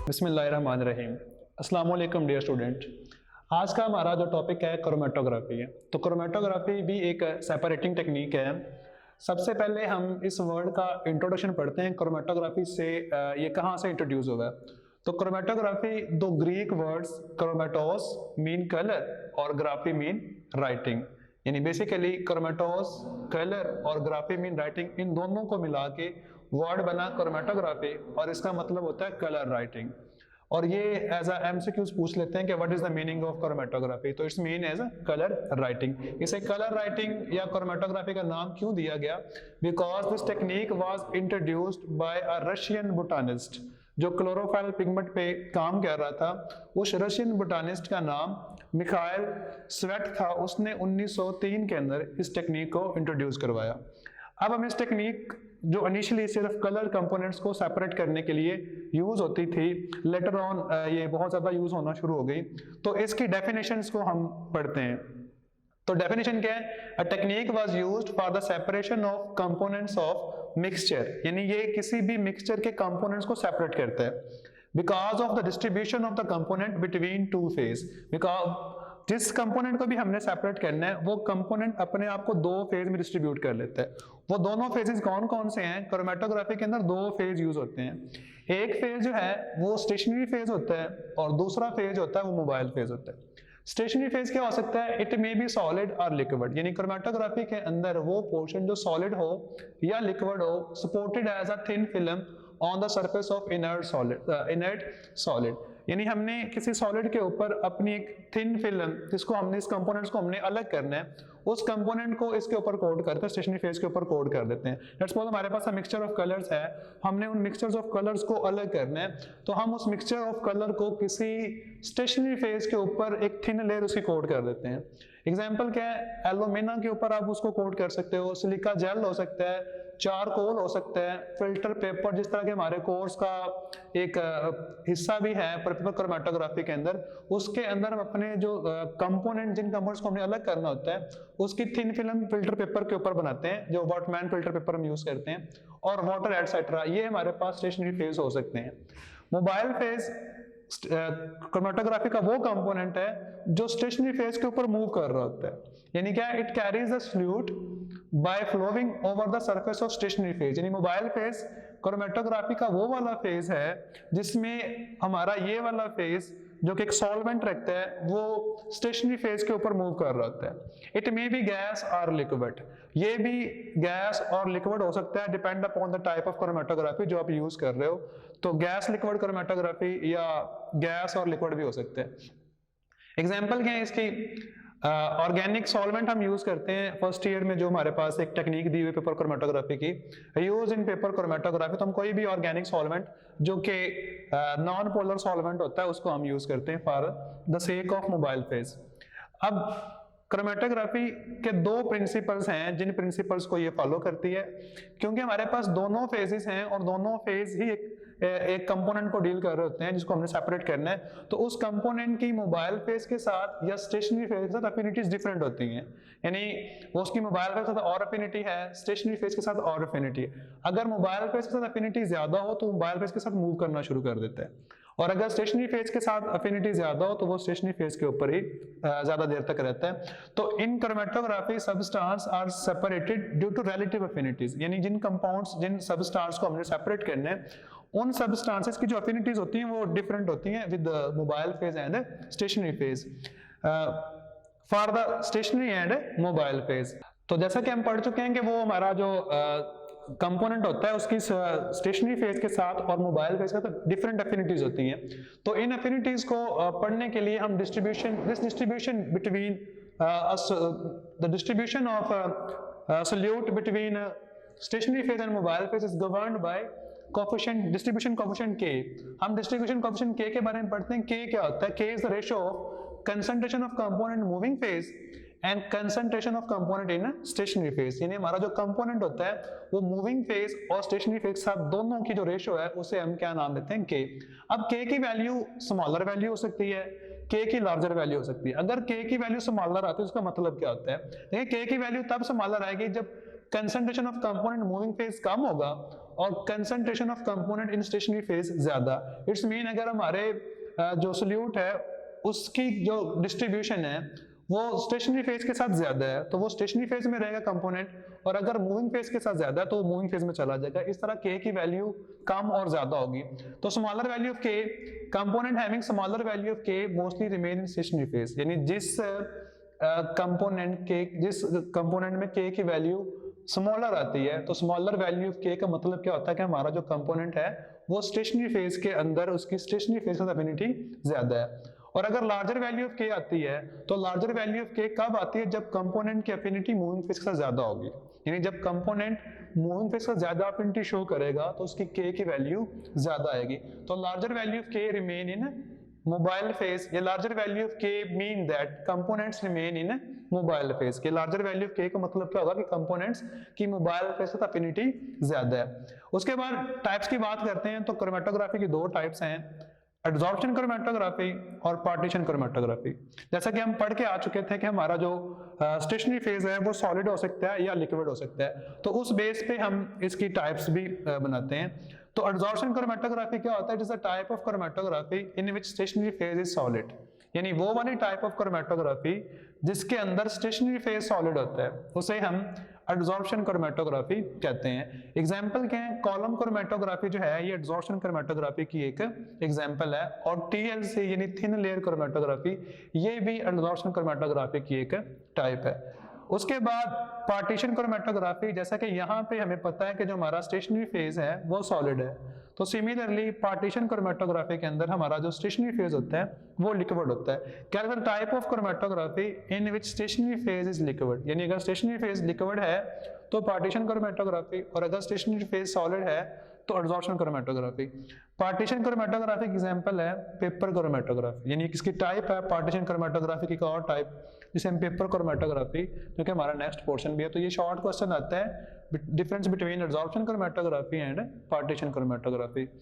बिस्मिल्लाहिर्रहमानिर्रहीम। अस्सलाम वालेकुम डियर स्टूडेंट। आज का हमारा जो टॉपिक है क्रोमेटोग्राफी है। तो क्रोमेटोग्राफी भी एक सेपरेटिंग टेक्निक है। सबसे पहले हम इस वर्ड का इंट्रोडक्शन पढ़ते हैं। क्रोमेटोग्राफी से ये कहाँ से इंट्रोड्यूस हुआ है। तो क्रोमेटोग्राफी दो ग्रीक वर्ड्स क्रोमेटोस मीन कलर और ग्राफी मीन राइटिंग, यानी बेसिकली क्रोमेटोस कलर और ग्राफी मीन राइटिंग, इन दोनों को मिला के वर्ड बना क्रोमेटोग्राफी और इसका मतलब होता है कलर राइटिंग। और ये एज अ एमसीक्यूज पूछ लेते हैं कि what is the meaning of chromatography. तो it's mean as a colour writing. इसे कलर राइटिंग या क्रोमेटोग्राफी का नाम क्यों दिया गया? Because this technique was introduced by a Russian botanist जो क्लोरोफाइल पिगमेंट पे काम कर रहा था। उस रशियन बोटानिस्ट का नाम मिखाइल स्वेट था। उसने 1903 के अंदर इस टेक्निक को इंट्रोड्यूस करवाया। अब हम इस टेक्निक जो इनिशियली सिर्फ कलर कंपोनेंट्स को सेपरेट करने के लिए यूज होती थी, लेटर ऑन ये बहुत ज्यादा यूज होना शुरू हो गई। तो इसकी डेफिनेशंस को हम पढ़ते हैं। तो डेफिनेशन क्या है? A technique was used for the separation of components of mixture, यानी ये किसी भी मिक्सचर के कंपोनेंट्स को सेपरेट करता है because of the distribution of the component between two phase. Because जिस कंपोनेंट को भी हमने सेपरेट करना है वो कंपोनेंट अपने आप को दो फेज में डिस्ट्रीब्यूट कर लेता है। वो दोनों फेजेस कौन कौन से हैं? क्रोमेटोग्राफी के अंदर दो फेज यूज होते हैं। एक फेज जो है वो स्टेशनरी फेज होता है और दूसरा फेज होता है वो मोबाइल फेज होता है। स्टेशनरी फेज क्या हो सकता है? इट मे बी सॉलिड और लिक्विड, यानी क्रोमेटोग्राफी के अंदर वो पोर्शन जो सॉलिड हो या लिक्विड हो, supported as a thin film on the surface of inert solid, यानी हमने किसी सॉलिड के ऊपर अपनी एक थिन फिल्म जिसको हमने इस कंपोनेंट्स को हमने अलग करना है, उस कंपोनेंट को इसके ऊपर कोड करते हैं, स्टेशनरी फेज के ऊपर कोड कर देते हैं। लेट्स सपोज हमारे पास मिक्सचर ऑफ कलर्स है, हमने उन मिक्सचर्स ऑफ कलर्स को अलग करना है, तो हम उस मिक्सचर ऑफ कलर को किसी स्टेशनरी फेज के ऊपर एक थिन लेयर उसकी कोड कर देते हैं। एग्जाम्पल क्या है? एल्यूमिना के ऊपर आप उसको कोड कर सकते हो, सिलिका जेल हो सकता है, चारकोल हो सकता है, फिल्टर पेपर, जिस तरह के हमारे कोर्स का एक हिस्सा भी है पेपर क्रोमेटोग्राफी के अंदर, उसके अंदर हम अपने जो कंपोनेंट, जिन कंपोनेंट्स को हमने अलग करना होता है, उसकी थिन फिल्म फिल्टर पेपर के ऊपर बनाते हैं, जो वॉटमैन फिल्टर पेपर हम यूज करते हैं, और वाटर एटसेट्रा। ये हमारे पास स्टेशनरी फेज हो सकते हैं। मोबाइल फेज क्रोमेटोग्राफी का वो कंपोनेंट है जो स्टेशनरी फेज के ऊपर मूव कर रहा होता है, यानी क्या? It carries the fluid by flowing over the surface of stationary phase. यानी मोबाइल फेज क्रोमेटोग्राफी का वो वाला फेज है जिसमें हमारा ये वाला फेज जो कि एक सॉल्वेंट रखता है वो स्टेशनरी फेज के ऊपर मूव कर रहा होता है। इट मे बी गैस और लिक्विड, ये भी गैस और लिक्विड हो सकता है, depend upon the type of chromatography जो आप यूज कर रहे हो। तो गैस लिक्विड क्रोमेटोग्राफी या गैस और लिक्विड भी हो सकते हैं। एग्जाम्पल क्या है इसकी? ऑर्गेनिक सॉल्वेंट हम यूज करते हैं फर्स्ट ईयर में, जो हमारे पास एक टेक्निक दी हुई पेपर क्रोमेटोग्राफी की, यूज इन पेपर क्रोमेटोग्राफी। तो हम कोई भी ऑर्गेनिक सॉल्वेंट जो कि नॉन पोलर सॉल्वेंट होता है उसको हम यूज करते हैं for the sake of mobile phase. अब क्रोमेटोग्राफी के दो प्रिंसिपल्स हैं जिन प्रिंसिपल्स को ये फॉलो करती है, क्योंकि हमारे पास दोनों फेजेस हैं और दोनों फेज ही एक कंपोनेंट को डील कर रहे होते हैं जिसको हमने सेपरेट करना है। तो उस कंपोनेंट की मोबाइल फेज के साथ या स्टेशनरी फेज के साथ अफिनिटीज डिफरेंट होती हैं, यानी वो उसकी मोबाइल फेज के साथ और अफिनिटी है, स्टेशनरी फेज के साथ और अफिनिटी है। अगर मोबाइल फेज के साथ अफिनिटी ज्यादा हो तो मोबाइल फेज के साथ मूव करना शुरू कर देता है, और अगर स्टेशनरी फेज के साथ अफिनिटी ज्यादा हो तो वो स्टेशनरी फेज के ऊपर ही ज्यादा देर तक रहता है। तो in chromatography substance are separated due to relative affinities, यानी जिन कंपाउंड्स, जिन सबस्टांस को हमने सेपरेट करना है, उन सबस्टांसेस की जो अफिनिटीज होती हैं वो डिफरेंट होती हैं with mobile phase and stationary phase for the stationary and mobile phase. तो जैसा कि हम पढ़ चुके हैं कि वो हमारा जो कंपोनेंट होता है उसकी स्टेशनरी फेज के साथ और मोबाइल फेज के साथ डिफरेंट अफिनिटीज होती हैं। तो इन अफिनिटीज को पढ़ने के लिए हम distribution between the distribution of solute between stationary phase and mobile phase is governed bye coefficient, distribution coefficient के। हम डिस्ट्रीब्यूशन कोफिशिएंट के बारे में पढ़ते हैं। के क्या होता है? के is the ratio of concentration of component moving phase and concentration of component in stationary phase, यानी हमारा जो कंपोनेंट होता है वो मूविंग फेज और स्टेशनरी फेज के साथ दोनों की जो रेशियो है उसे हम क्या नाम देते हैं? के। अब के की वैल्यू स्मॉलर वैल्यू हो सकती है, के की लार्जर वैल्यू हो सकती है। अगर के की वैल्यू स्मॉलर आती है उसका मतलब क्या होता है? देखिए, के की वैल्यू तब स्मॉलर आएगी जब concentration of component moving phase कम होगा और concentration of component in stationary phase ज्यादा। इट्स मीन अगर हमारे जो सोल्यूट है उसकी जो डिस्ट्रीब्यूशन है वो स्टेशनरी फेज के साथ ज्यादा है तो वो स्टेशनरी फेज में रहेगा कंपोनेंट, और अगर मूविंग फेज के साथ ज्यादा है तो वो मूविंग फेज में चला जाएगा। इस तरह के की वैल्यू कम और ज्यादा होगी। तो smaller value of K, component having smaller value of K mostly remain in stationary phase, यानी जिस कंपोनेंट में के की वैल्यू स्मॉलर आती है तो स्मॉलर वैल्यू ऑफ के का मतलब क्या होता है कि हमारा जो कंपोनेंट है वो स्टेशनरी फेज के अंदर उसकी स्टेशनरी फेज का एफिनिटी ज्यादा है। और अगर लार्जर वैल्यू ऑफ के आती है तो लार्जर वैल्यू ऑफ के कब आती है, जब कंपोनेंट की एफिनिटी मूविंग फेज के साथ ज्यादा होगी, यानी जब कंपोनेंट मूविंग फेज का ज्यादा एफिनिटी शो करेगा तो उसकी के की वैल्यू ज्यादा आएगी। तो लार्जर वैल्यू ऑफ के रिमेन इन मोबाइल फेज, या लार्जर वैल्यू ऑफ के mean that components remain in mobile phase. के लार्जर वैल्यू ऑफ के का मतलब क्या होगा कि कंपोनेंट्स की मोबाइल फेज का एफिनिटी ज्यादा है। उसके बाद टाइप्स की बात करते हैं तो क्रोमेटोग्राफी की दो टाइप्स हैं, एडजॉर्प्शन क्रोमेटोग्राफी और पार्टीशन क्रोमेटोग्राफी। जैसा कि हम पढ़ के आ चुके थे कि हमारा जो स्टेशनरी फेज है वो सॉलिड हो सकता है या लिक्विड हो सकता है, तो उस बेस पे हम इसकी टाइप्स भी बनाते हैं। तो एडजॉर्प्शन क्रोमेटोग्राफी क्या होता है, it is a type of chromatography in which stationary phase is solid, यानी वो वाली टाइप ऑफ क्रोमेटोग्राफी जिसके अंदर स्टेशनरी फेज सॉलिड होता है उसे हम एडजॉर्प्शन क्रोमेटोग्राफी कहते हैं। एग्जांपल क्या है, कॉलम क्रोमेटोग्राफी जो है ये एडजॉर्प्शन क्रोमेटोग्राफी की एक एग्जांपल है, और TLC यानी थिन लेयर क्रोमेटोग्राफी ये भी एडजॉर्प्शन क्रोमेटोग्राफी की एक टाइप है। उसके बाद पार्टीशन क्रोमेटोग्राफी, जैसा कि यहाँ पे हमें पता है कि जो हमारा स्टेशनरी फेज है वो सॉलिड है, तो सिमिलरली पार्टीशन क्रोमेटोग्राफी के अंदर हमारा जो स्टेशनरी फेज होता है वो लिक्विड होता है। क्या type of chromatography in which stationary phase is liquid, यानी अगर स्टेशनरी फेज लिक्विड है तो पार्टीशन क्रोमेटोग्राफी, और अगर स्टेशनरी फेज सॉलिड है तो adsorption chromatography. Partition chromatography example है पेपर क्रोमेटोग्राफी, यानी किसकी टाइप है पार्टीशन क्रोमेटोग्राफी की एक और टाइप जिसे हम पेपर क्रोमेटोग्राफी, जो कि हमारा नेक्स्ट पोर्शन भी है। तो ये शॉर्ट क्वेश्चन आता है difference between adsorption chromatography and partition chromatography.